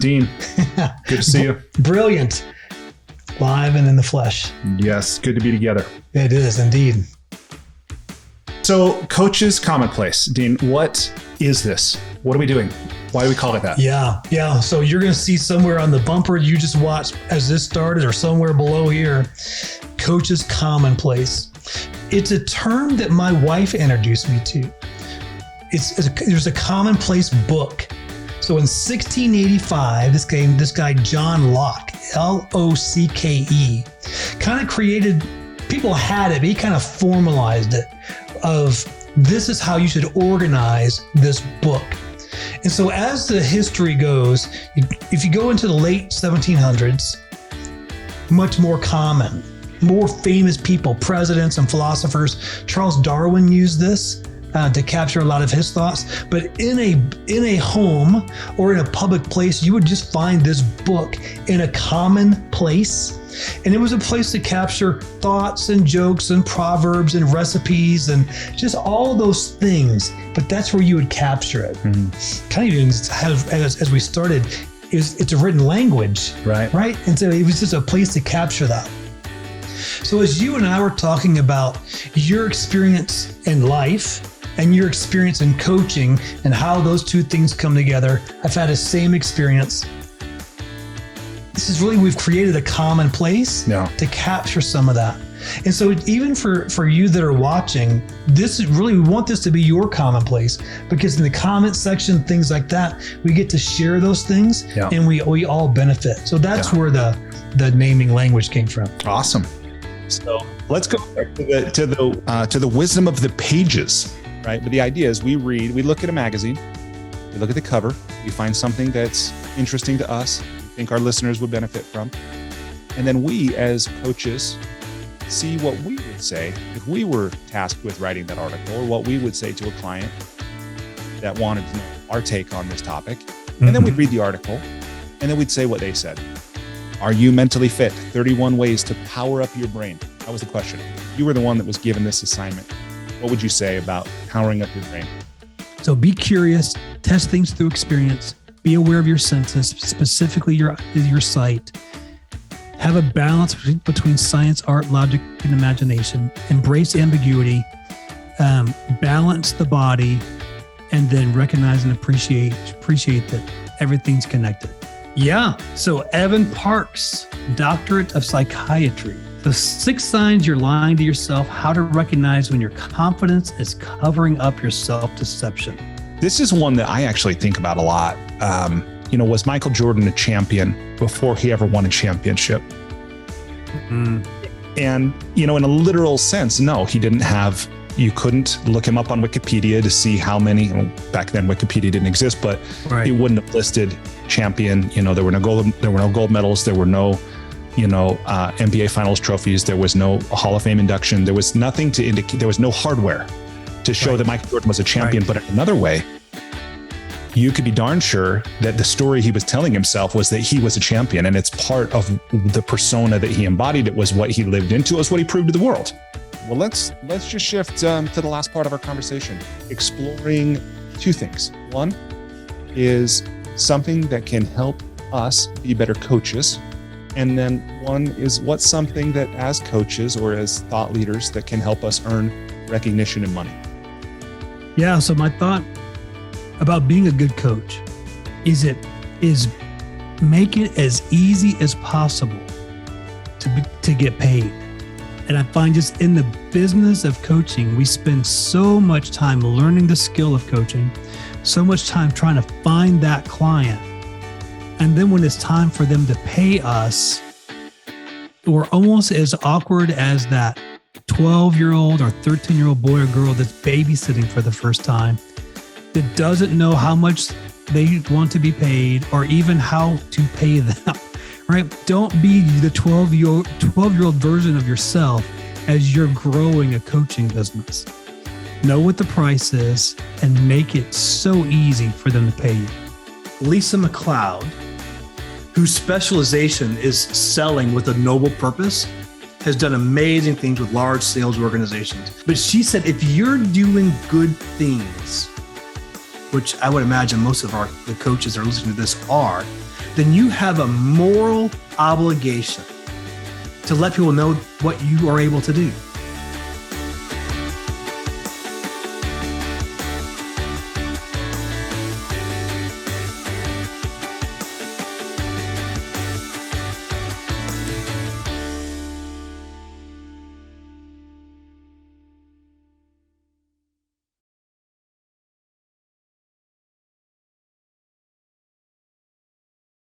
Dean, good to see you. Brilliant. Live and in the flesh. Yes, good to be together. It is indeed. So, Coaches Commonplace. Dean, what is this? What are we doing? Why do we call it that? Yeah. So you're going to see somewhere on the bumper you just watched as this started, or somewhere below here, Coaches Commonplace. It's a term that my wife introduced me to. There's a commonplace book. So in 1685, this guy John Locke, Locke, kind of created, people had it, but he kind of formalized it of this is how you should organize this book. And so as the history goes, if you go into the late 1700s, much more common, more famous people, presidents and philosophers. Charles Darwin used this to capture a lot of his thoughts. But in a home or in a public place, you would just find this book in a common place. And it was a place to capture thoughts and jokes and proverbs and recipes and just all those things. But that's where you would capture it. Mm-hmm. Kind of even as we started, it's a written language, right? And so it was just a place to capture that. So as you and I were talking about your experience in life and your experience in coaching and how those two things come together, I've had the same experience. This is really, we've created a common place to capture some of that. And so even for you that are watching, this is really, we want this to be your commonplace, because in the comment section, things like that, we get to share those things and we all benefit. So that's where the naming language came from. Awesome. So let's go to the wisdom of the pages, right? But the idea is we look at a magazine, we look at the cover, we find something that's interesting to us, think our listeners would benefit from. And then we, as coaches, see what we would say if we were tasked with writing that article, or what we would say to a client that wanted to know our take on this topic. And then we'd read the article, and then we'd say what they said. Are you mentally fit? 31 ways to power up your brain. That was the question. You were the one that was given this assignment. What would you say about powering up your brain? So be curious, test things through experience. Be aware of your senses, specifically your sight. Have a balance between science, art, logic, and imagination. Embrace ambiguity. Balance the body, and then recognize and appreciate that everything's connected. Yeah. So Evan Parks, Doctorate of Psychiatry. The 6 signs you're lying to yourself. How to recognize when your confidence is covering up your self-deception. This is one that I actually think about a lot. Was Michael Jordan a champion before he ever won a championship? Mm-hmm. And, in a literal sense, no, he didn't have, you couldn't look him up on Wikipedia to see how many, back then Wikipedia didn't exist, but he wouldn't have listed champion. There were no gold medals. There were no, NBA finals trophies. There was no Hall of Fame induction. There was nothing to indicate, there was no hardware to show that Michael Jordan was a champion. But in another way, you could be darn sure that the story he was telling himself was that he was a champion, and it's part of the persona that he embodied. It was what he lived into. It was what he proved to the world. Well, let's just shift to the last part of our conversation, exploring 2 things. One is something that can help us be better coaches. And then one is what's something that as coaches or as thought leaders that can help us earn recognition and money. Yeah. So my thought about being a good coach is make it as easy as possible to get paid. And I find just in the business of coaching, we spend so much time learning the skill of coaching, so much time trying to find that client. And then when it's time for them to pay us, we're almost as awkward as that 12-year-old or 13-year-old boy or girl that's babysitting for the first time, that doesn't know how much they want to be paid or even how to pay them, right? Don't be the 12-year-old version of yourself as you're growing a coaching business. Know what the price is and make it so easy for them to pay you. Lisa McLeod, whose specialization is selling with a noble purpose, has done amazing things with large sales organizations. But she said, if you're doing good things, which I would imagine most of the coaches that are listening to this are, then you have a moral obligation to let people know what you are able to do.